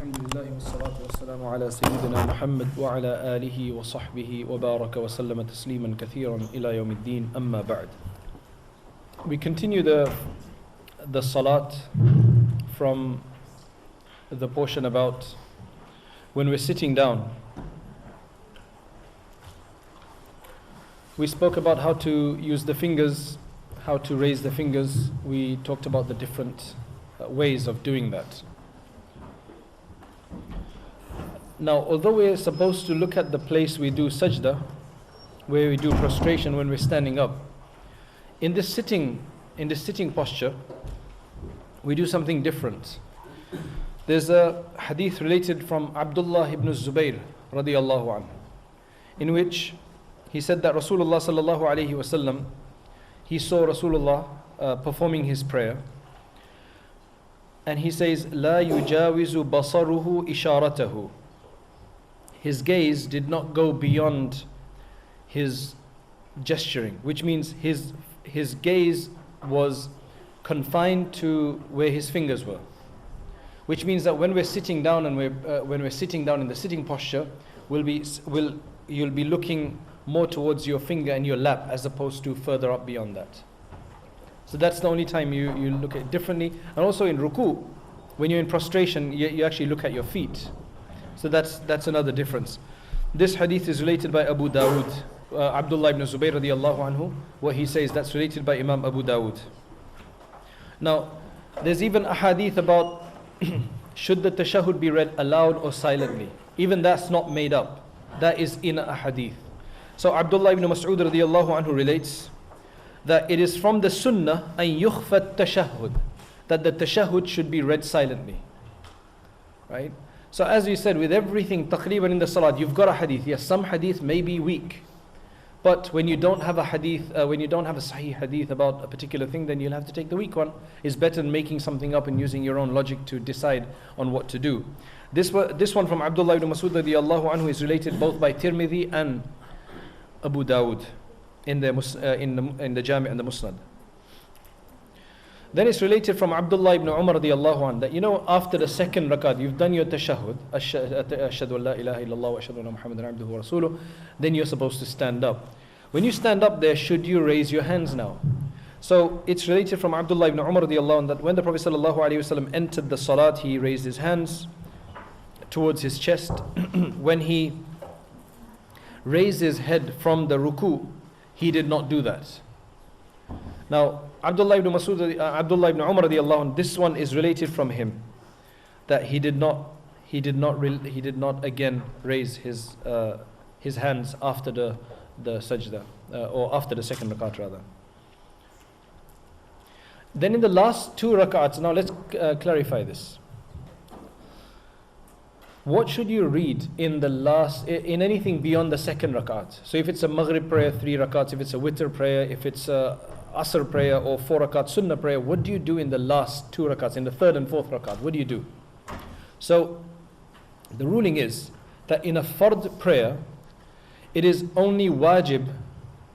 Alhamdulillah wassalatu wassalamu ala Sayyidina Muhammad wa ala alihi wa sahbihi wa baraka wa sallama tasliman kathiran ila yawmiddin amma ba'd. We continue the salat from the portion about when we're sitting down. We spoke about how to use the fingers, how to raise the fingers. We talked about the different ways of doing that. Now, although we're supposed to look at the place we do sajda, where we do prostration when we're standing up, in this sitting posture, we do something different. There's a hadith related from Abdullah ibn Zubayr radiyallahu anhu, in which he said that Rasulullah sallallahu alayhi wasallam, he saw Rasulullah performing his prayer, and he says, "La yujawizu basaruhu isharatahu." His gaze did not go beyond his gesturing, which means his gaze was confined to where his fingers were. Which means that when we're sitting down and when we're sitting down in the sitting posture, you'll be looking more towards your finger and your lap as opposed to further up beyond that. So that's the only time you look at it differently. And also in ruku, when you're in prostration, you actually look at your feet. So that's another difference. This hadith is related by Abu Dawood, Abdullah ibn Zubayr radiyallahu anhu. What he says, that's related by Imam Abu Dawood. Now, there's even a hadith about should the tashahhud be read aloud or silently. Even that's not made up. That is in a hadith. So Abdullah ibn Mas'ud radiyallahu anhu relates that it is from the sunnah an yukhfa tashahhud, that the tashahhud should be read silently. Right? So as we said, with everything taqreeban in the salat, you've got a hadith. Yes, some hadith may be weak. But when you don't have a hadith, when you don't have a sahih hadith about a particular thing, then you'll have to take the weak one. It's better than making something up and using your own logic to decide on what to do. This one from Abdullah ibn Mas'ud radiyallahu anhu is related both by Tirmidhi and Abu Dawood in the Jami' and the Musnad. Then it's related from Abdullah ibn Umar radiyallahu anhu that after the second rakat you've done your tashahhud, ashhadu an la ilaha illallah wa ashhadu anna Muhammadan abduhu wa rasuluh, then you're supposed to stand up. When you stand up there, should you raise your hands now? So it's related from Abdullah ibn Umar radiyallahu anhu that when the Prophet sallallahu alaihi wasallam entered the salat, he raised his hands towards his chest. When he raised his head from the ruku, he did not do that. Now, Abdullah ibn Umar radiyallahu anhu, this one is related from him that he did not again raise his hands after the sajda or after the second rakat rather. Then in the last two rakats, now let's clarify this. What should you read in anything beyond the second rakat? So if it's a maghrib prayer, 3 rakats, if it's a witr prayer, if it's a asr prayer or 4 rakat sunnah prayer, what do you do in the last 2 rakats, in the third and fourth rakat? What do you do? So the ruling is that in a fard prayer, it is only wajib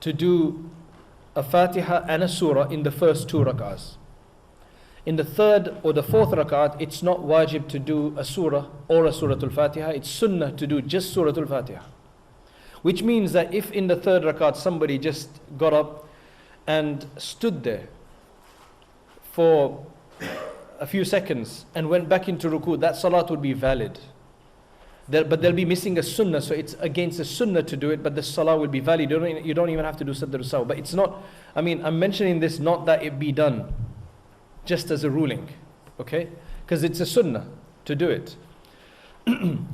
to do a fatiha and a surah in the first 2 rakats. In the third or the fourth rakat, it's not wajib to do a surah or a suratul fatiha. It's sunnah to do just suratul fatiha. Which means that if in the third rakat somebody just got up and stood there for a few seconds and went back into ruku, that salat would be valid. But they'll be missing a sunnah, so it's against the sunnah to do it, but the salah will be valid. You don't even have to do sadr saw. But it's not, I'm mentioning this not that it be done just as a ruling, okay? Because it's a sunnah to do it.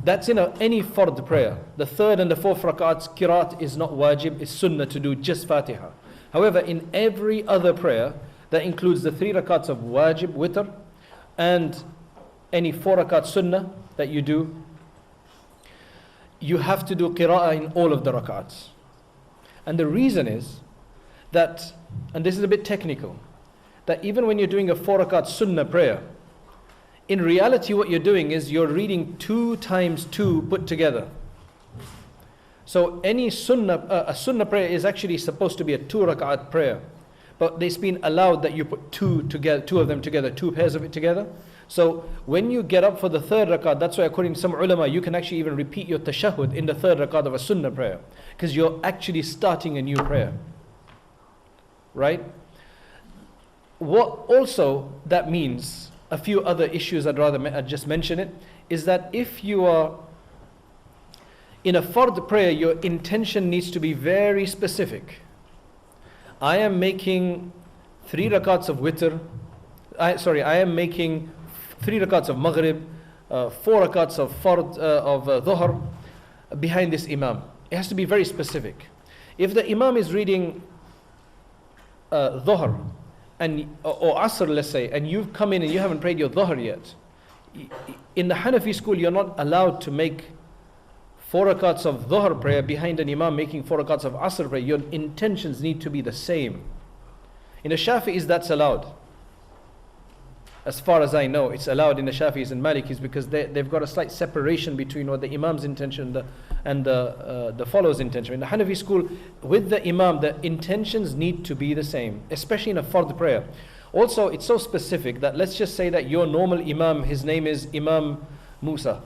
That's in any fard prayer. The third and the fourth rakats, qiraat is not wajib, it's sunnah to do just fatiha. However, in every other prayer, that includes the 3 rakats of wajib, witr, and any 4 rakat sunnah that you do, you have to do qira'ah in all of the rakats. And the reason is that, and this is a bit technical, that even when you're doing a 4 rakat sunnah prayer, in reality what you're doing is you're reading 2 times 2 put together. So any a sunnah prayer is actually supposed to be a 2 rakat prayer. But it's been allowed that you put 2 of them together, 2 pairs of it together. So when you get up for the third rakat, that's why according to some ulama, you can actually even repeat your tashahhud in the third rakat of a sunnah prayer, because you're actually starting a new prayer. Right? What also that means, a few other issues I'd just mention it, is that if you are in a fard prayer, your intention needs to be very specific. I am making 3 rakats of witr, I am making 3 rakats of maghrib, 4 rakats of fard, of dhuhr behind this imam. It has to be very specific. If the imam is reading dhuhr or asr, let's say, and you've come in and you haven't prayed your dhuhr yet, in the Hanafi school you're not allowed to make 4 rakats of dhuhr prayer behind an imam making 4 rakats of asr prayer. Your intentions need to be the same. In the Shafi'is that's allowed. As far as I know, it's allowed in the Shafi'is and Malikis, because they've got a slight separation between what the imam's intention and the follower's intention. In the Hanafi school, with the imam, the intentions need to be the same, especially in a fard prayer. Also, it's so specific that let's just say that your normal imam, his name is Imam Musa,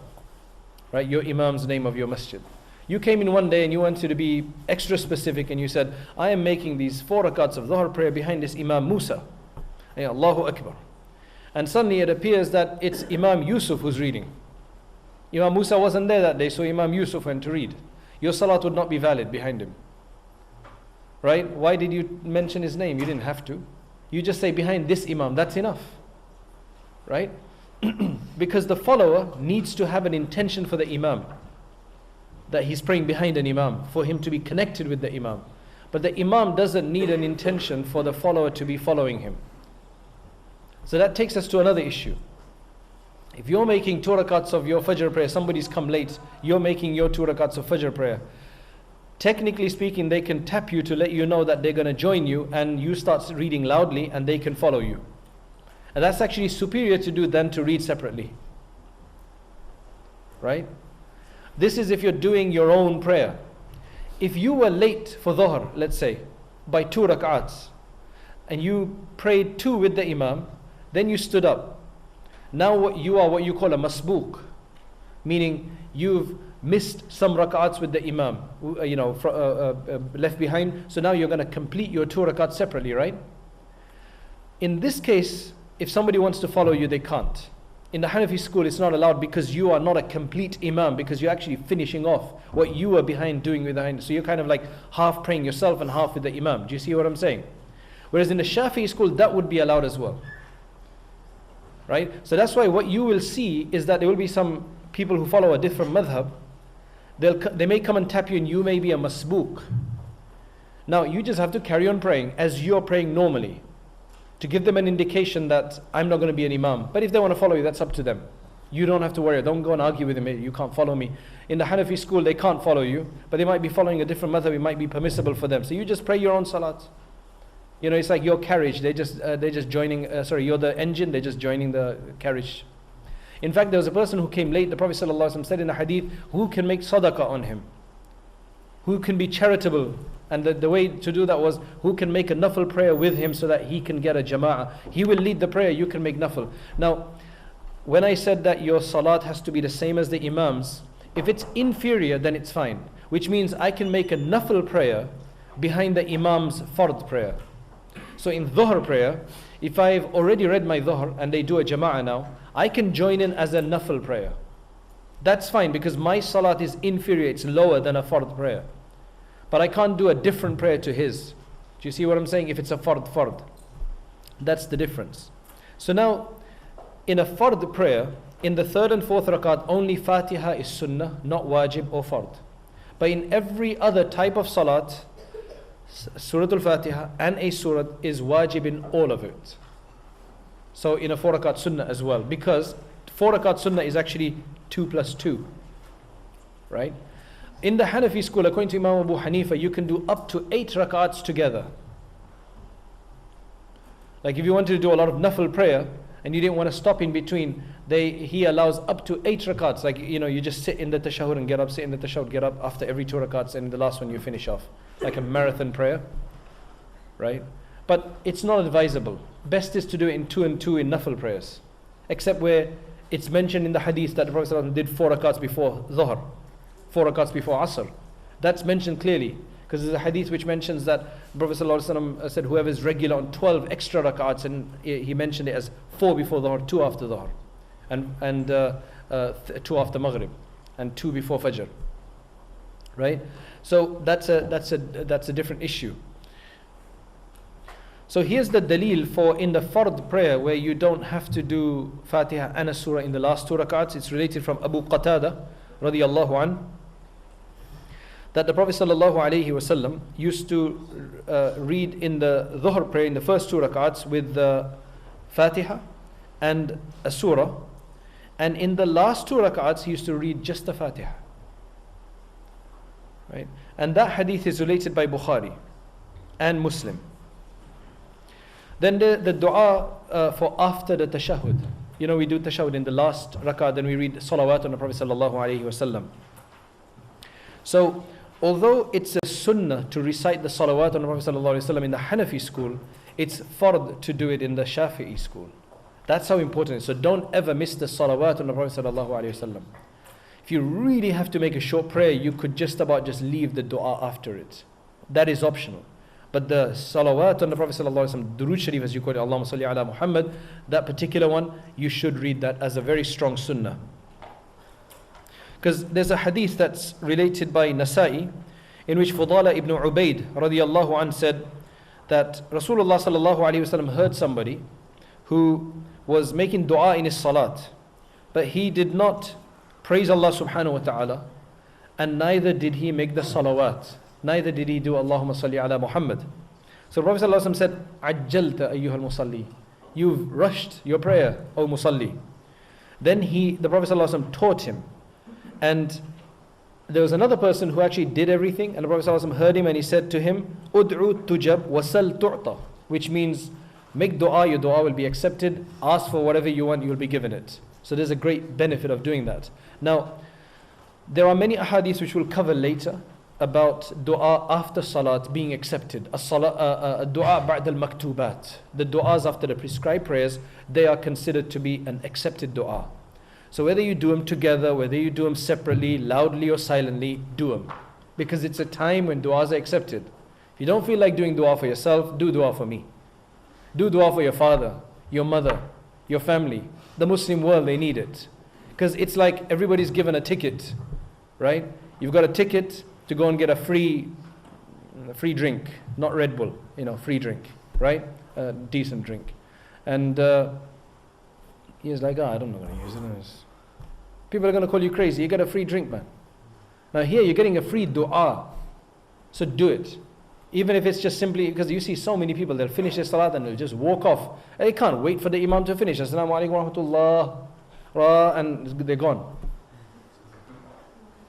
right? Your imam's name of your masjid. You came in one day and you wanted to be extra specific and you said, I am making these 4 rakats of dhuhr prayer behind this Imam Musa. Allahu Akbar. And suddenly it appears that it's Imam Yusuf who's reading. Imam Musa wasn't there that day, so Imam Yusuf went to read. Your salat would not be valid behind him. Right? Why did you mention his name? You didn't have to. You just say behind this Imam, that's enough. Right? Because the follower needs to have an intention for the Imam, that he's praying behind an Imam, for him to be connected with the Imam. But the Imam doesn't need an intention for the follower to be following him. So that takes us to another issue. If you're making 2 rakats of your Fajr prayer, somebody's come late, you're making your 2 rakats of Fajr prayer. Technically speaking, they can tap you to let you know that they're going to join you, and you start reading loudly and they can follow you. And that's actually superior to do than to read separately. Right? This is if you're doing your own prayer. If you were late for dhuhr, let's say, by 2 rak'ats, and you prayed 2 with the imam, then you stood up. Now you are what you call a masbook, meaning you've missed some rak'ats with the imam, left behind. So now you're going to complete your 2 rak'ats separately, right? In this case, if somebody wants to follow you, they can't. In the Hanafi school, it's not allowed, because you are not a complete imam, because you're actually finishing off what you were doing behind. So you're kind of like half praying yourself and half with the imam. Do you see what I'm saying? Whereas in the Shafi'i school, that would be allowed as well. Right? So that's why what you will see is that there will be some people who follow a different madhab. They may come and tap you, and you may be a masbook. Now you just have to carry on praying as you're praying normally, to give them an indication that I'm not going to be an imam. But if they want to follow you, that's up to them. You don't have to worry. Don't go and argue with them. You can't follow me. In the Hanafi school, they can't follow you, but they might be following a different madhab. It might be permissible for them. So you just pray your own salat. You know, it's like your carriage. They're just joining. You're the engine. They're just joining the carriage. In fact, there was a person who came late. The Prophet ﷺ said in a hadith, who can make sadaqah on him? Who can be charitable? And the way to do that was, who can make a navel prayer with him so that he can get a jama'ah? He will lead the prayer, you can make navel. Now, when I said that your salat has to be the same as the imam's, if it's inferior, then it's fine. Which means I can make a navel prayer behind the imam's fard prayer. So in dhuhr prayer, if I've already read my dhuhr and they do a jama'ah now, I can join in as a navel prayer. That's fine, because my salat is inferior, it's lower than a fard prayer. But I can't do a different prayer to his. Do you see what I'm saying? If it's a fard. That's the difference. So now, in a fard prayer, in the 3rd and 4th rakat, only Fatiha is sunnah, not wajib or fard. But in every other type of salat, Surah Al-Fatiha and a surah is wajib in all of it. So in a 4 rakat sunnah as well, because 4 rakat sunnah is actually 2 plus 2. Right? In the Hanafi school, according to Imam Abu Hanifa, you can do up to 8 rakats together. Like if you wanted to do a lot of nafil prayer and you didn't want to stop in between, he allows up to 8 rakats. Like, you just sit in the tashahhud and get up, sit in the tashahhud, get up after every 2 rakats, and the last one you finish off. Like a marathon prayer. Right? But it's not advisable. Best is to do it in 2 and 2 in nafil prayers. except where it's mentioned in the hadith that the Prophet ﷺ did 4 rakats before Dhuhr, 4 rakats before Asr. That's mentioned clearly, because there's a hadith which mentions that the Prophet ﷺ said whoever is regular on 12 extra rakats, and he mentioned it as 4 before Dhuhr, 2 after Dhuhr, and 2 after Maghrib, and 2 before Fajr. Right? So that's a different issue. So here's the dalil for in the fard prayer where you don't have to do Fatiha and a surah in the last 2 rakats. It's related from Abu Qatada radiyallahu an, that the Prophet sallallahu alaihi wasallam used to read in the Dhuhr prayer in the first 2 rakats with the Fatiha and a surah, and in the last 2 rakats he used to read just the Fatiha. Right? And that hadith is related by Bukhari and Muslim. Then the dua for after the tashahhud. You know, we do tashahhud in the last rak'ah, then we read salawat on the Prophet sallallahu alaihi wasallam. So, although it's a sunnah to recite the salawat on the Prophet sallallahu alaihi wasallam in the Hanafi school, it's fard to do it in the Shafi'i school. That's how important it is. So don't ever miss the salawat on the Prophet sallallahu alaihi wasallam. If you really have to make a short prayer, you could just leave the dua after it. That is optional. But the salawat on the Prophet ﷺ, Durood Sharif as you call it, Allahumma salli ala Muhammad, that particular one, you should read that as a very strong sunnah. Because there's a hadith that's related by Nasa'i, in which Fudala ibn Ubaid radiyallahu anh said that Rasulullah sallallahu alayhi wasallam heard somebody who was making dua in his salat, but he did not praise Allah subhanahu wa ta'ala, and neither did he make the salawat. Neither did he do Allahumma salli ala Muhammad. So Prophet ﷺ said, Ajjalta ayyuhal musalli. You've rushed your prayer, O musalli. Then the Prophet ﷺ taught him. And there was another person who actually did everything, and the Prophet ﷺ heard him and he said to him, Ud'u tujab wasal tu'ta, which means make dua, your dua will be accepted. Ask for whatever you want, you will be given it. So there's a great benefit of doing that. Now, there are many ahadith which we'll cover later about dua after salat being accepted. Dua ba'd al-maktubat. The duas after the prescribed prayers, they are considered to be an accepted dua. So whether you do them together, whether you do them separately, loudly or silently, do them. Because it's a time when duas are accepted. If you don't feel like doing dua for yourself, do dua for me. Do dua for your father, your mother, your family. The Muslim world, they need it. Because it's like everybody's given a ticket, right? You've got a ticket to go and get a free drink, not Red Bull, free drink, right? A decent drink. And he's like, I'm not going to use it. People are going to call you crazy. You get a free drink, man. Now here you're getting a free dua. So do it. Even if it's just simply, because you see so many people, they'll finish their salat and they'll just walk off. And they can't wait for the imam to finish. Assalamu alaikum wa rahmatullah. And they're gone.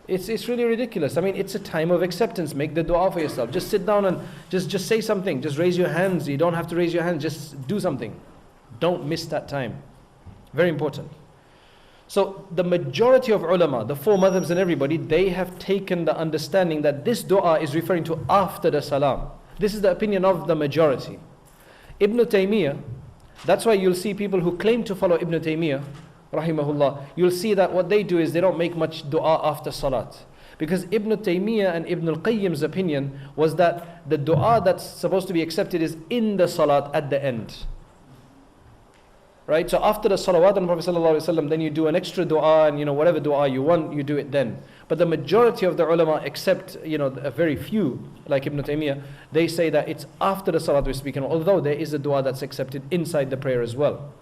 It's really ridiculous. I mean, it's a time of acceptance. Make the dua for yourself. Just sit down and just say something. Just raise your hands. You don't have to raise your hands. Just do something. Don't miss that time. Very important. So the majority of ulama, the 4 madhabs and everybody, they have taken the understanding that this dua is referring to after the salam. This is the opinion of the majority. Ibn Taymiyyah, that's why you'll see people who claim to follow Ibn Taymiyyah, rahimahullah, you'll see that what they do is they don't make much dua after salat. Because Ibn Taymiyyah and Ibn al-Qayyim's opinion was that the dua that's supposed to be accepted is in the salat at the end. Right? So after the salawat on Prophet ﷺ, then you do an extra dua, and whatever dua you want, you do it then. But the majority of the ulama, except a very few, like Ibn Taymiyyah, they say that it's after the salat we're speaking, although there is a dua that's accepted inside the prayer as well.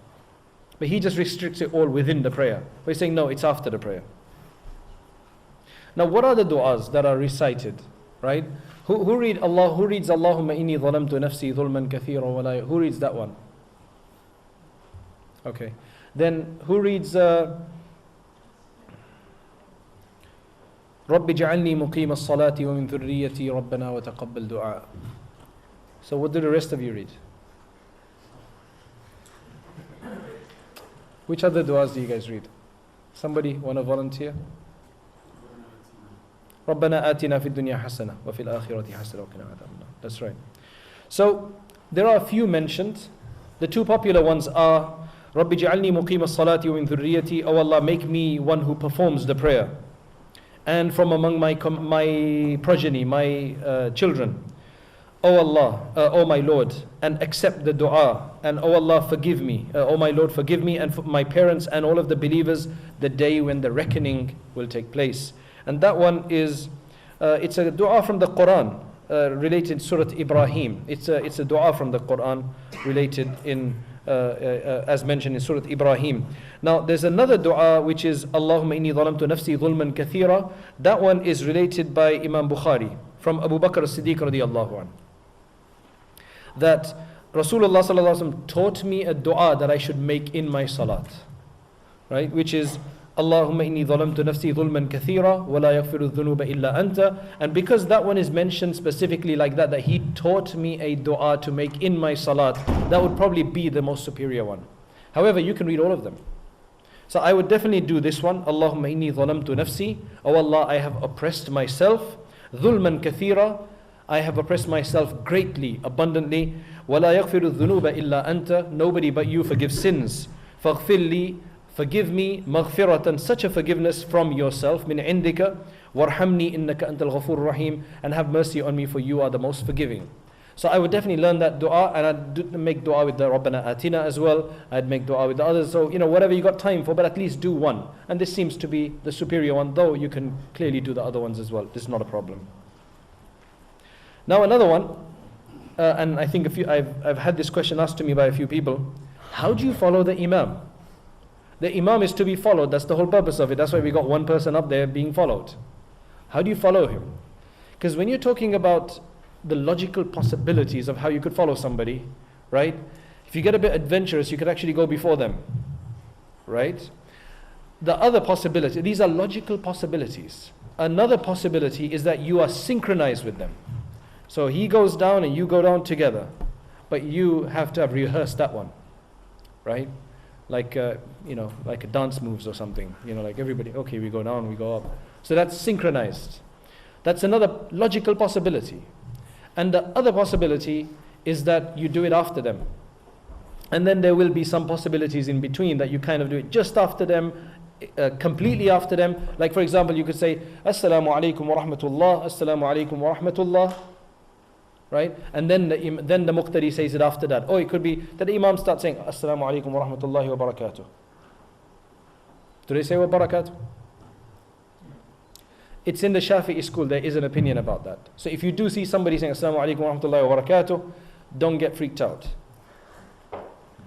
But he just restricts it all within the prayer. But he's saying, no, it's after the prayer. Now, what are the du'as that are recited? Right? Who reads Allahumma inni zalamtu nafsi dhulman kathira wa la... Who reads that one? Okay. Then, who reads Rabbi ja'alni muqima as-salati wa min dhurriyyati rabbana wa taqabbal du'a. So what do the rest of you read? Which other du'as do you guys read? Somebody want to volunteer? رَبَّنَا آتِنَا فِي الدُّنْيَا حَسَنَةً وَفِي الْآخِرَةِ حَسَنَةً وَقِنَا عَذَابَ النَّارِ. That's right. So, there are a few mentioned. The 2 popular ones are Rabbi ja'alni muqim as-salati wa min dhurriyyati. Oh Allah, make me one who performs the prayer. And from among my progeny, my children. Oh Allah, oh my Lord, and accept the dua. And oh Allah, forgive me. Oh my Lord, forgive me and for my parents and all of the believers the day when the reckoning will take place. And that one is, it's a dua from the Qur'an, related Surah Ibrahim. It's a dua from the Qur'an related in, as mentioned in Surah Ibrahim. Now there's another dua which is Allahumma inni zalamtu nafsi zulman kathira. That one is related by Imam Bukhari from Abu Bakr as-Siddiq radiyallahu anhu. That Rasulullah sallallahu alaihi wasallam taught me a dua that I should make in my salat, right? Which is Allahumma inni zalamtu nafsi zulman kathira wa la yaghfiru dhunuba illa anta. And because that one is mentioned specifically like that, that he taught me a dua to make in my salat, that would probably be the most superior one. However, you can read all of them. So I would definitely do this one. Allahumma inni zalamtu nafsi. Oh Allah, I have oppressed myself. Dhulman kathira. I have oppressed myself greatly, abundantly. وَلَا يَغْفِرُ الذُّنُوبَ إِلَّا أَنْتَ. Nobody but you forgives sins. فَاغْفِرْ لِي. Forgive me. مَغْفِرَةً. Such a forgiveness from yourself. مِنْ عِنْدِكَ. وَارْحَمْنِي إِنَّكَ أَنْتَ الْغَفُورُ الرَّحِيمُ. And have mercy on me, for you are the most forgiving. So I would definitely learn that dua, and I'd make dua with the Rabbana Atina as well. I'd make dua with the others. So, whatever you got time for, but at least do one. And this seems to be the superior one, though you can clearly do the other ones as well. This is not a problem. Now another one, and I think I've had this question asked to me by a few people. How do you follow the Imam? The Imam is to be followed. That's the whole purpose of it. That's why we got one person up there being followed. How do you follow him? Because when you're talking about the logical possibilities of how you could follow somebody, right? If you get a bit adventurous, you could actually go before them, right? The other possibility, these are logical possibilities. Another possibility is that you are synchronized with them. So he goes down and you go down together, but you have to have rehearsed that one, right? Like like dance moves or something. Like everybody, okay, we go down, we go up. So that's synchronized. That's another logical possibility. And the other possibility is that you do it after them. And then there will be some possibilities in between that you kind of do it just after them, completely after them. Like for example, you could say, Assalamu alaikum wa rahmatullah, Assalamu alaikum wa rahmatullah. Right? And then the Muqtadi says it after that. Or it could be that the Imam starts saying, Assalamu alaikum wa rahmatullahi wa barakatuh. Do they say wa barakatuh? It's in the Shafi'i school, there is an opinion about that. So if you do see somebody saying Assalamu alaikum wa rahmatullahi wa barakatuh, don't get freaked out.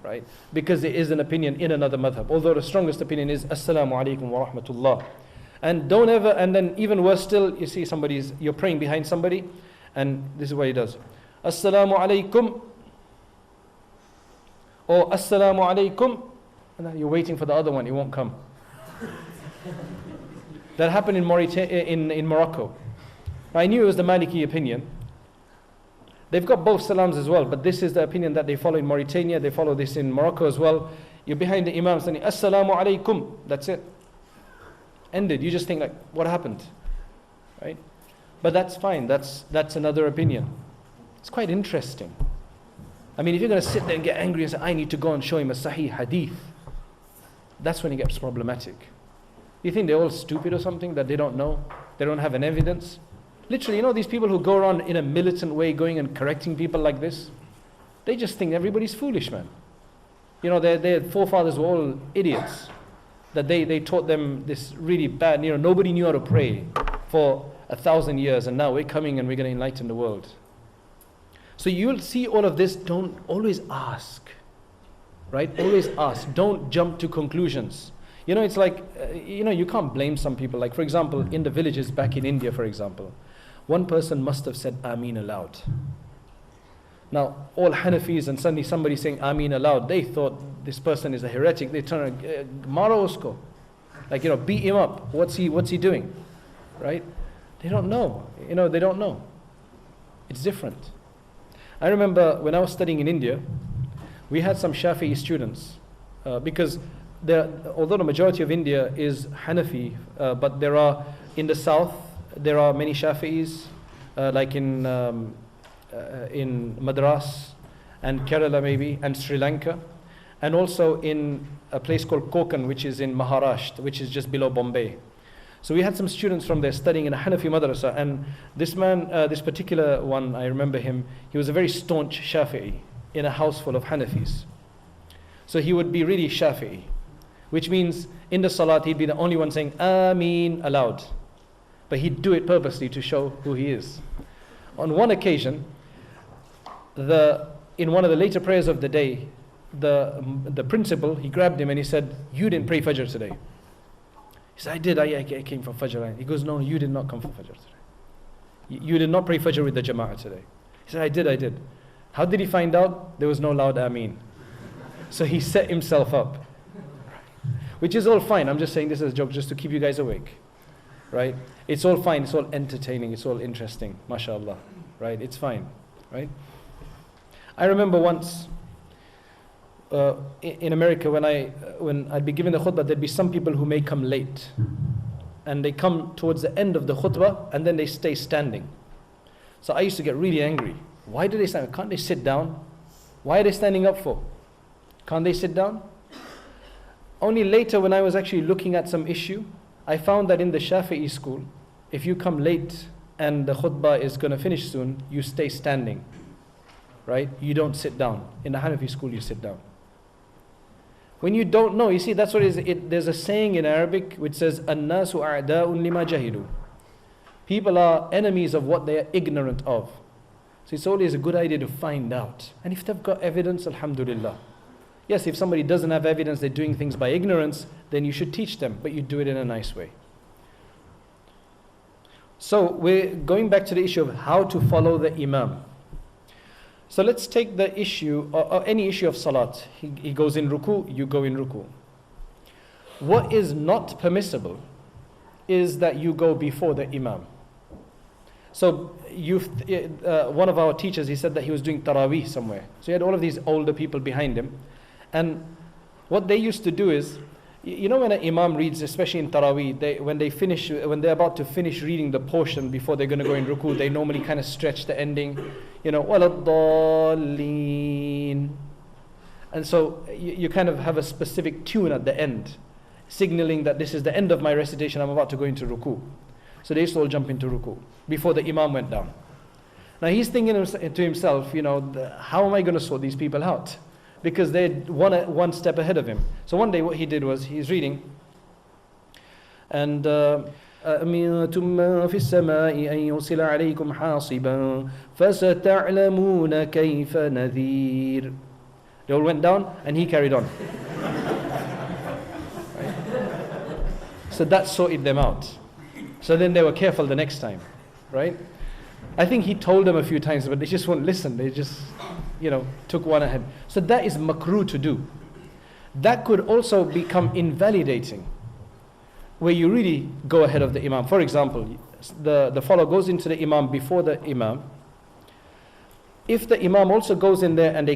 Right? Because there is an opinion in another madhab. Although the strongest opinion is Assalamu alaikum wa rahmatullah. And don't ever, and then even worse still, you see you're praying behind somebody, and this is what he does. Assalamu alaikum. Or Assalamu alaikum. And then you're waiting for the other one, it won't come. That happened in Morocco. I knew it was the Maliki opinion. They've got both salams as well, but this is the opinion that they follow in Mauritania. They follow this in Morocco as well. You're behind the Imam saying, Assalamu alaikum. That's it. Ended. You just think like, what happened? Right? But that's fine. That's another opinion. It's quite interesting. I mean, if you're going to sit there and get angry and say, I need to go and show him a Sahih Hadith, that's when it gets problematic. You think they're all stupid or something, that they don't know? They don't have an evidence? Literally, these people who go around in a militant way going and correcting people like this, they just think everybody's foolish, man. Their forefathers were all idiots. That they taught them this really bad, nobody knew how to pray for 1,000 years, and now we're coming and we're going to enlighten the world. So you'll see all of this. Don't always ask, right? Always ask. Don't jump to conclusions. It's like, you can't blame some people. Like, for example, in the villages back in India, for example, one person must have said Ameen aloud. Now, all Hanafis and suddenly somebody saying Ameen aloud, they thought this person is a heretic. They turn around, Maro usko. Like, beat him up. What's he doing? Right? They don't know. They don't know. It's different. I remember when I was studying in India, we had some Shafi'i students, because although the majority of India is Hanafi, but there are, in the south, there are many Shafi'is, like in Madras and Kerala maybe, and Sri Lanka. and also in a place called Konkan, which is in Maharashtra, which is just below Bombay. So we had some students from there studying in a Hanafi madrasa, and this man, this particular one, I remember him, he was a very staunch Shafi'i in a house full of Hanafis. So he would be really Shafi'i, which means in the salat he'd be the only one saying ameen aloud. But he'd do it purposely to show who he is. On one occasion, in one of the later prayers of the day, the principal, he grabbed him and he said, "You didn't pray Fajr today." He said, "I did, I came for Fajr." He goes, "No, you did not come for Fajr today. You did not pray Fajr with the Jama'ah today." He said, I did. How did he find out? There was no loud ameen. So he set himself up. Which is all fine. I'm just saying this as a joke just to keep you guys awake. Right? It's all fine, it's all entertaining, it's all interesting. MashaAllah. Right? It's fine. Right? I remember once in America when I'd be giving the khutbah, there'd be some people who may come late. And they come towards the end of the khutbah and then they stay standing. So I used to get really angry. Why do they stand? Can't they sit down? Why are they standing up for? Can't they sit down? Only later when I was actually looking at some issue, I found that in the Shafi'i school, if you come late and the khutbah is going to finish soon, you stay standing. Right? You don't sit down. In the Hanafi school, you sit down. When you don't know, you see, that's what it is. There's a saying in Arabic which says, "An-nasu a'da'un lima jahilu." People are enemies of what they are ignorant of. So it's always a good idea to find out. And if they've got evidence, alhamdulillah. Yes, if somebody doesn't have evidence, they're doing things by ignorance, then you should teach them, but you do it in a nice way. So we're going back to the issue of how to follow the imam. So let's take the issue, or any issue of salat. He goes in ruku, you go in ruku. What is not permissible is that you go before the imam. So one of our teachers, he said that he was doing tarawih somewhere. So he had all of these older people behind him. And what they used to do is, you know when an imam reads, especially in tarawih, when they're about to finish reading the portion before they're going to go in ruku, they normally kind of stretch the ending, وَلَضَّالِّينَ. And so you kind of have a specific tune at the end, signaling that this is the end of my recitation, I'm about to go into ruku. So they used to all jump into ruku before the imam went down. Now he's thinking to himself, how am I going to sort these people out? Because they're one step ahead of him. So one day what he did was, he's reading, and أَمِنْتُمْ مَنْ فِي السَّمَاءِ أَنْ يُرْسِلَ عَلَيْكُمْ حَاصِبًا فَسَتَعْلَمُونَ كَيْفَ نَذِيرٌ. They all went down and he carried on. Right? So that sorted them out. So then they were careful the next time. Right? I think he told them a few times, but they just won't listen. They just took one ahead. So that is makruh to do. That could also become invalidating, where you really go ahead of the imam. For example, the follower goes into the imam before the imam. If the imam also goes in there and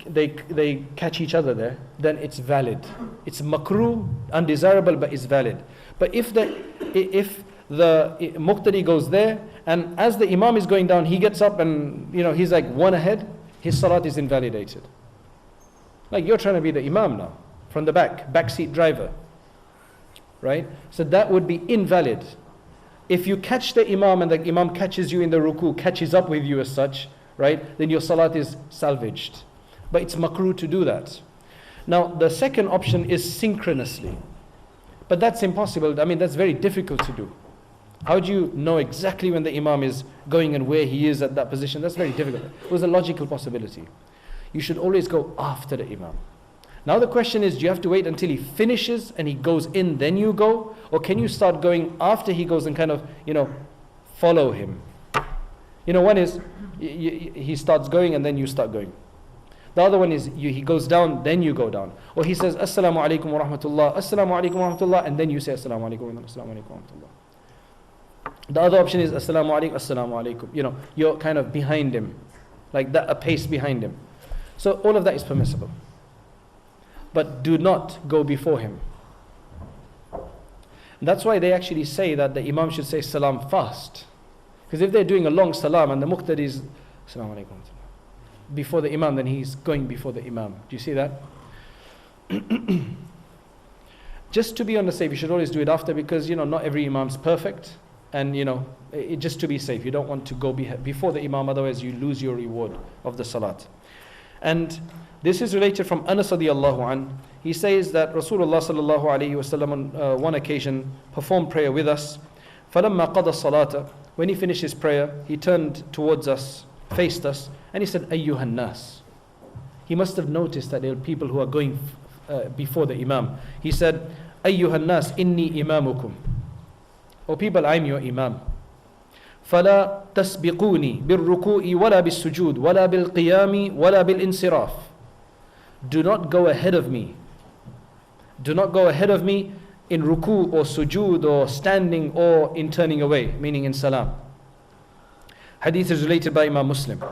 they catch each other there, then it's valid. It's makruh, undesirable, but it's valid. But if the muqtadi goes there, and as the imam is going down, he gets up and he's like one ahead, his salat is invalidated. Like you're trying to be the imam now, from the backseat driver. Right? So that would be invalid. If you catch the imam and the imam catches you in the ruku, catches up with you as such, right? Then your salat is salvaged. But it's makruh to do that. Now the second option is synchronously. But that's impossible. That's very difficult to do. How do you know exactly when the imam is going and where he is at that position? That's very difficult. It was a logical possibility. You should always go after the imam. Now the question is, do you have to wait until he finishes and he goes in, then you go? Or can you start going after he goes and kind of, follow him? One is, he starts going and then you start going. The other one is, he goes down, then you go down. Or he says, Assalamu alaikum wa rahmatullah, Assalamu alaikum wa rahmatullah, and then you say, Assalamu alaikum wa rahmatullah. The other option is, Assalamu alaikum, Assalamu alaikum. You're kind of behind him, like that, a pace behind him. So all of that is permissible. But do not go before him. That's why they actually say that the imam should say salam fast. Because if they're doing a long salam and the muqtadi is Assalamu alaikum before the imam, then he's going before the imam. Do you see that? Just to be on the safe, you should always do it after, because not every imam's perfect, and just to be safe, you don't want to go before the imam, otherwise you lose your reward of the salat. And this is related from Anas radiallahu an. He says that Rasulullah sallallahu alayhi wasallam on one occasion performed prayer with us. فَلَمَّا قَضَى الصَّلَاةَ, when he finished his prayer, he turned towards us, faced us, and he said, أَيُّهَا النَّاسِ. He must have noticed that there are people who are going before the imam. He said, أَيُّهَا النَّاسِ إِنِّي إِمَامُكُمْ. O people, I'm your imam. فَلَا تَسْبِقُونِي بِالرُّكُوءِ وَلَا بِالسُّجُودِ وَلَا بِالْقِيَامِ وَلَا بِالْإِنصِرَافِ. Do not go ahead of me. Do not go ahead of me in ruku or sujood or standing or in turning away, meaning in salam. Hadith is related by Imam Muslim.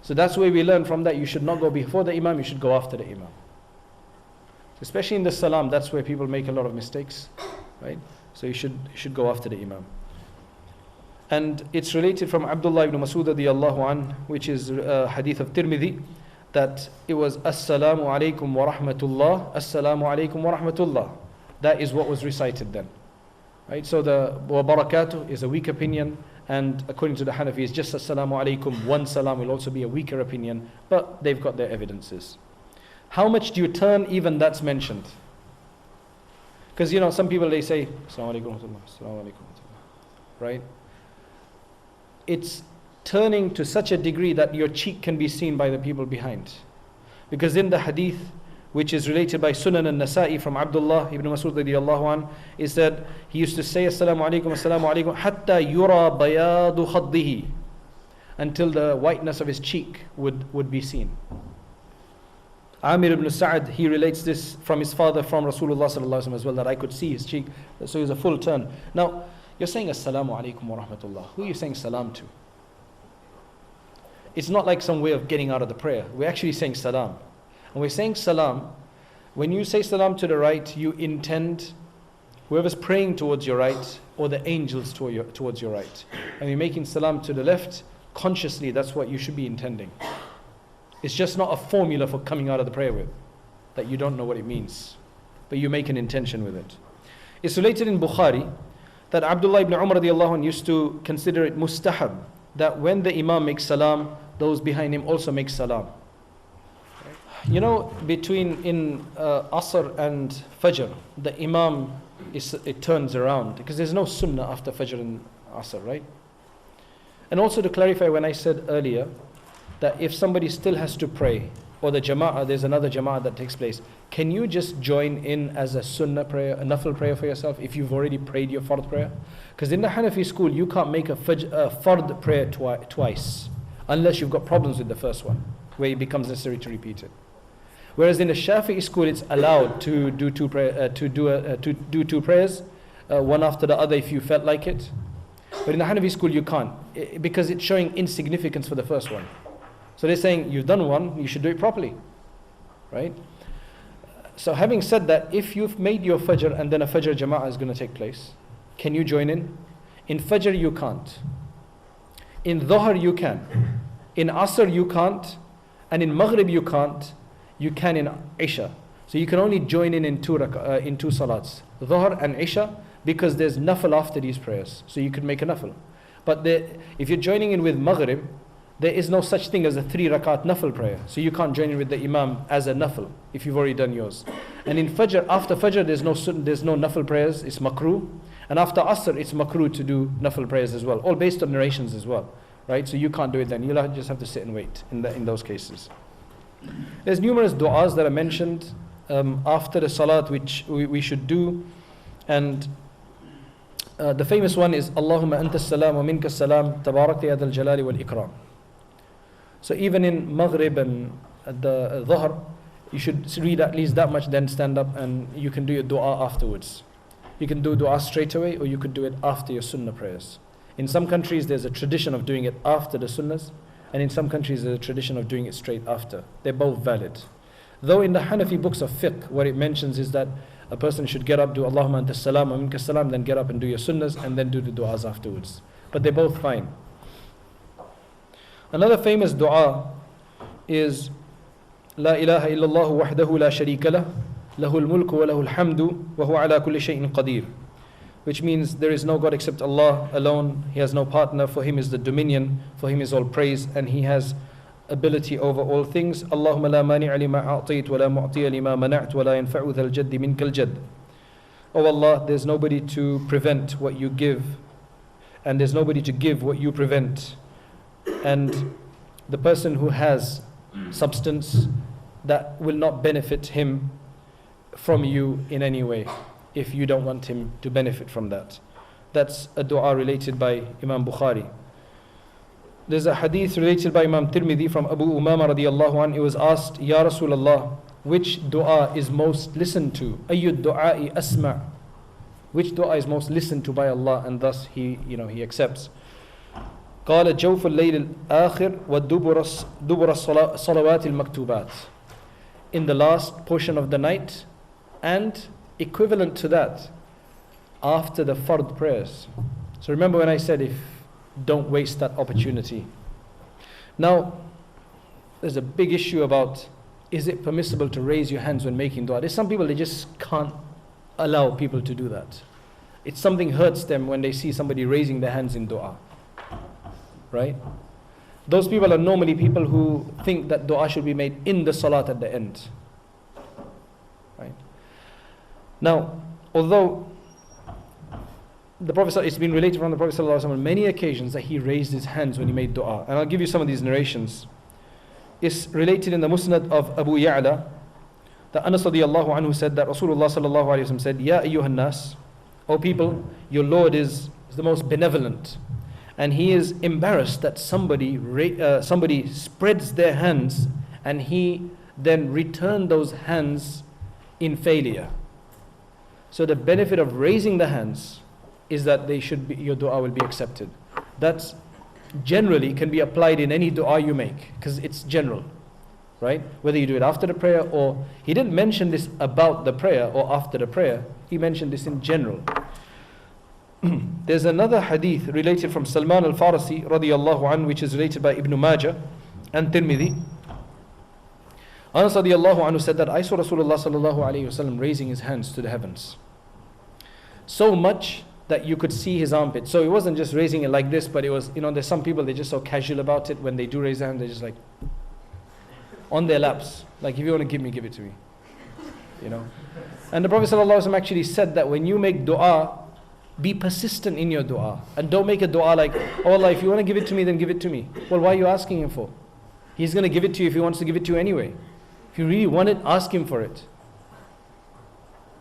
So that's where we learn from that. You should not go before the imam, you should go after the imam. Especially in the salam, that's where people make a lot of mistakes, right? So you should go after the imam. And it's related from Abdullah ibn Mas'ud radiyallahu an, which is hadith of Tirmidhi, that it was Assalamu alaikum wa rahmatullah, Assalamu alaikum wa rahmatullah. That is what was recited then, right? So the wa barakatuh is a weak opinion, and according to the Hanafi, it's just Assalamu alaikum. One salam will also be a weaker opinion, but they've got their evidences. How much do you turn? Even that's mentioned. Because some people, they say Assalamu alaikum wa rahmatullah, Assalamu alaikum wa rahmatullah, right? It's turning to such a degree that your cheek can be seen by the people behind. Because in the hadith, which is related by Sunan and Nasa'i from Abdullah ibn Mas'ud radiyallahu an, is that he used to say Assalamu alaikum, hatta yura bayadu khaddihi, until the whiteness of his cheek would be seen. Amir ibn Sa'ad, he relates this from his father, from Rasulullah sallallahu alaihi wasallam as well, that I could see his cheek. So it was a full turn. Now, you're saying Assalamu alaikum wa rahmatullah. Who are you saying salam to? It's not like some way of getting out of the prayer. We're actually saying salam. And we're saying salam. When you say salam to the right, you intend whoever's praying towards your right, or the angels towards your right. And you're making salam to the left, consciously, that's what you should be intending. It's just not a formula for coming out of the prayer with, that you don't know what it means, but you make an intention with it. It's related in Bukhari that Abdullah ibn Umar radiallahu anh used to consider it mustahab, that when the imam makes salam, those behind him also make salam. Between in Asr and Fajr, the imam it turns around, because there's no sunnah after Fajr and Asr, right? And also to clarify, when I said earlier that if somebody still has to pray, or the jama'ah, there's another jama'ah that takes place, can you just join in as a sunnah prayer, a nafil prayer for yourself, if you've already prayed your fard prayer? Because in the Hanafi school, you can't make a fard prayer twice, unless you've got problems with the first one, where it becomes necessary to repeat it. Whereas in the Shafi'i school, it's allowed to do two prayers, one after the other if you felt like it. But in the Hanafi school, you can't, because it's showing insignificance for the first one. So they're saying, you've done one, you should do it properly, right? So having said that, if you've made your Fajr and then a Fajr Jama'ah is going to take place, can you join in? In Fajr you can't. In Dhuhr you can. In Asr you can't. And in Maghrib you can't. You can in Isha. So you can only join in two salats, Dhuhr and Isha, because there's nafil after these prayers. So you could make a nafil. But if you're joining in with Maghrib, there is no such thing as a 3 rakat nafil prayer. So you can't join in with the imam as a nafil if you've already done yours. And in Fajr, after Fajr, there's no nafil prayers, it's makruh. And after Asr, it's makruh to do nafil prayers as well, all based on narrations as well, right? So you can't do it then. You'll just have to sit and wait in those cases. There's numerous du'as that are mentioned after the salat which we should do. And the famous one is Allahumma anta salam wa minka salam tabarakta ya dal jalali wal ikram. So even in Maghrib and the Dhuhr, you should read at least that much, then stand up and you can do your dua afterwards. You can do dua straight away, or you could do it after your sunnah prayers. In some countries there's a tradition of doing it after the sunnahs, and in some countries there's a tradition of doing it straight after. They're both valid. Though in the Hanafi books of fiqh, what it mentions is that a person should get up, do Allahumma anta salam wa minka salam, then get up and do your sunnahs, and then do the du'as afterwards. But they're both fine. Another famous dua is La ilaha illallah wahdahu la sharika lah, له الملك وله الحمد وهو على كل شيء قدير, which means there is no God except Allah alone, He has no partner, for Him is the dominion, for Him is all praise, and He has ability over all things. اللهم لا مانع لما أعطيت ولا معطي لما منعت ولا ينفع ذا الجد منك الجد. Oh Allah, there's nobody to prevent what you give, and there's nobody to give what you prevent. And the person who has substance, that will not benefit him from you in any way if you don't want him to benefit from that. That's a dua related by Imam Bukhari. There's a hadith related by Imam Tirmidhi from Abu Umama radiallahu anhu. He was asked, Ya Rasulullah, which dua is most listened to? Ayyud du'a'i asma'. Which dua is most listened to by Allah, and thus he accepts. قال جوف الليل الآخر ودبر الصلوات المكتوبات. In the last portion of the night, and equivalent to that, after the fard prayers. So remember when I said, don't waste that opportunity. Now, there's a big issue about, is it permissible to raise your hands when making dua? There's some people, they just can't allow people to do that. It's something hurts them when they see somebody raising their hands in dua. Right? Those people are normally people who think that dua should be made in the salat at the end. Right? Now, although the Prophet, it's been related from the Prophet ﷺ on many occasions that he raised his hands when he made dua. And I'll give you some of these narrations. It's related in the Musnad of Abu Ya'la that Anas radiallahu anhu said that Rasulullah sallallahu alayhi wa sallam said, Ya ayyuhan nas, O people, your Lord is the most benevolent. And he is embarrassed that somebody spreads their hands and he then returned those hands in failure. So the benefit of raising the hands is that your dua will be accepted. That's generally can be applied in any dua you make, because it's general, right? Whether you do it after the prayer, or he didn't mention this about the prayer or after the prayer, he mentioned this in general. There's another hadith related from Salman al-Farisi radiyallahu anhu, which is related by Ibn Majah and Tirmidhi. Anas radiyallahu anhu said that I saw Rasulullah sallallahu alayhi wa sallam raising his hands to the heavens, so much that you could see his armpit. So he wasn't just raising it like this, but it was, there's some people, they're just so casual about it. When they do raise their hand, they're just like on their laps, like, if you want to give me, give it to me, And the Prophet ﷺ actually said that when you make dua, be persistent in your dua, and don't make a dua like, oh Allah, if you want to give it to me, then give it to me. Well, why are you asking him for? He's going to give it to you if he wants to give it to you anyway. If you really want it, ask him for it,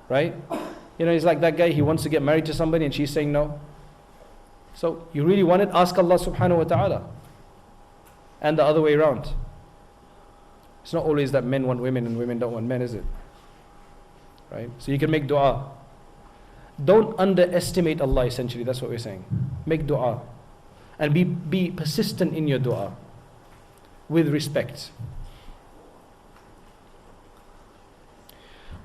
right? He's like that guy, he wants to get married to somebody and she's saying no. So you really want it, ask Allah subhanahu wa ta'ala. And the other way around. It's not always that men want women and women don't want men, is it? Right? So you can make dua. Don't underestimate Allah, essentially, that's what we're saying. Make dua. And be persistent in your dua. With respect.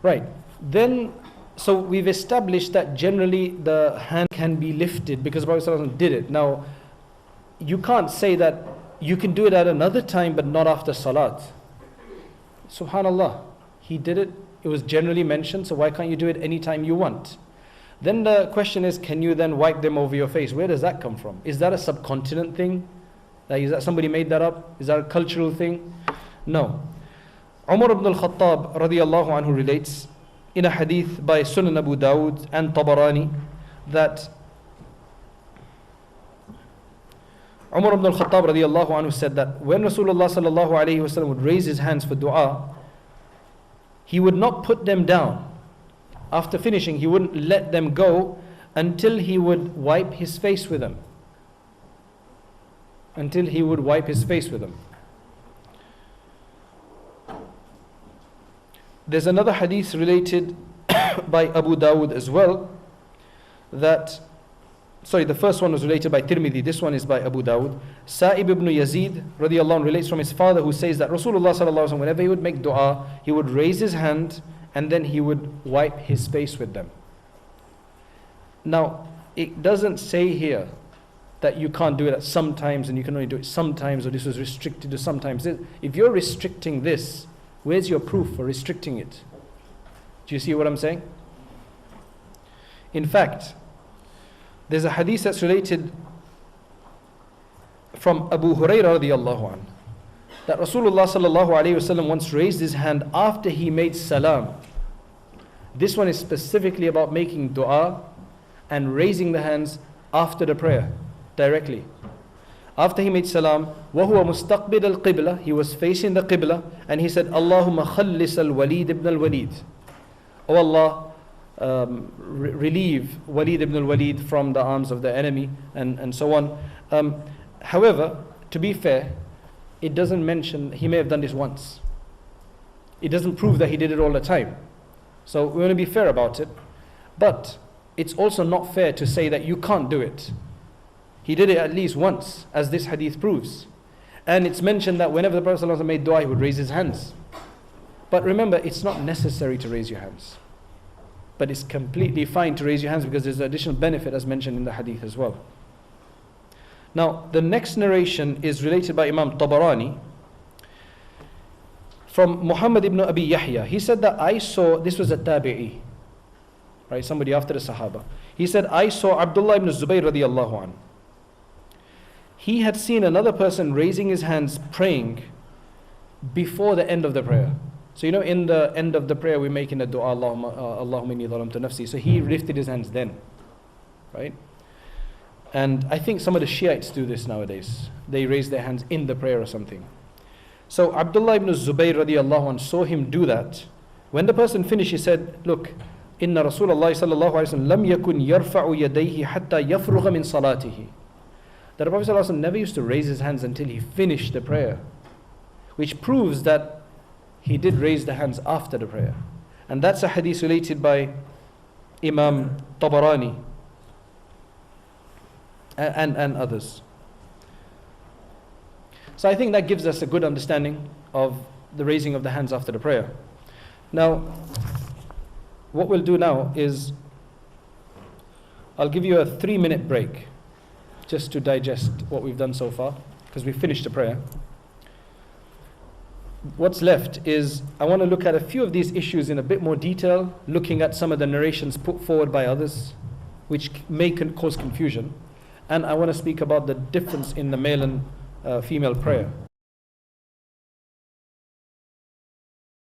Right. Then, so we've established that generally the hand can be lifted because the Prophet ﷺ did it. Now, you can't say that you can do it at another time but not after salat. Subhanallah. He did it. It was generally mentioned, so why can't you do it anytime you want? Then the question is, can you then wipe them over your face? Where does that come from? Is that a subcontinent thing? Like, is that somebody made that up? Is that a cultural thing? No. Umar ibn al-Khattab radiyallahu anhu relates in a hadith by Sunan Abu Dawud and Tabarani that Umar ibn al-Khattab radiyallahu anhu said that when Rasulullah sallallahu alayhi wa sallam would raise his hands for dua, he would not put them down. After finishing, he wouldn't let them go until he would wipe his face with them. Until he would wipe his face with them. There's another hadith related by Abu Dawud as well that, the first one was related by Tirmidhi, this one is by Abu Dawud. Sa'ib ibn Yazid radiyallahu anhu relates from his father, who says that Rasulullah sallallahu alaihi wasallam, whenever he would make dua, he would raise his hand and then he would wipe his face with them. Now, it doesn't say here that you can't do it at sometimes and you can only do it sometimes, or this was restricted to sometimes. If you're restricting this, where's your proof for restricting it? Do you see what I'm saying? In fact, there's a hadith that's related from Abu Hurairah radiallahu anhu, that Rasulullah sallallahu alayhi wasallam once raised his hand after he made salam. This one is specifically about making dua and raising the hands after the prayer, directly. After he made salam, وَهُوَ مُسْتَقْبِلَ الْقِبْلَةِ, he was facing the qibla, and he said, Allahumma khallis al-Walid ibn al-Walid. Oh Allah, relieve Walid ibn al-Walid from the arms of the enemy, and so on. However, to be fair, it doesn't mention, he may have done this once. It doesn't prove that he did it all the time. So we want to be fair about it. But it's also not fair to say that you can't do it. He did it at least once, as this hadith proves. And it's mentioned that whenever the Prophet ﷺ made dua, he would raise his hands. But remember, it's not necessary to raise your hands. But it's completely fine to raise your hands because there's an additional benefit as mentioned in the hadith as well. Now, the next narration is related by Imam Tabarani from Muhammad ibn Abi Yahya. He said that I saw, this was a tabi'i, right, somebody after the Sahaba. He said, I saw Abdullah ibn Zubayr radiallahu anhu. He had seen another person raising his hands praying before the end of the prayer. So you know, in the end of the prayer we make in the dua, Allahumma inni zalamtu nafsi. So he lifted his hands then, right? And I think some of the Shiites do this nowadays. They raise their hands in the prayer or something. So Abdullah ibn Zubayr radiallahu anhu saw him do that. When the person finished, he said, look, inna Rasulullah sallallahu alayhi wa sallam lam yakun yarfa'u yadayhi hatta yafrugha min salatihi. That the Prophet sallallahu alayhi wa sallam never used to raise his hands until he finished the prayer, which proves that he did raise the hands after the prayer. And that's a hadith related by Imam Tabarani and others. So I think that gives us a good understanding of the raising of the hands after the prayer. Now, what we'll do now is I'll give you a 3-minute break just to digest what we've done so far, because we finished the prayer. What's left is I want to look at a few of these issues in a bit more detail, looking at some of the narrations put forward by others, which may cause confusion. And I want to speak about the difference in the male and female prayer.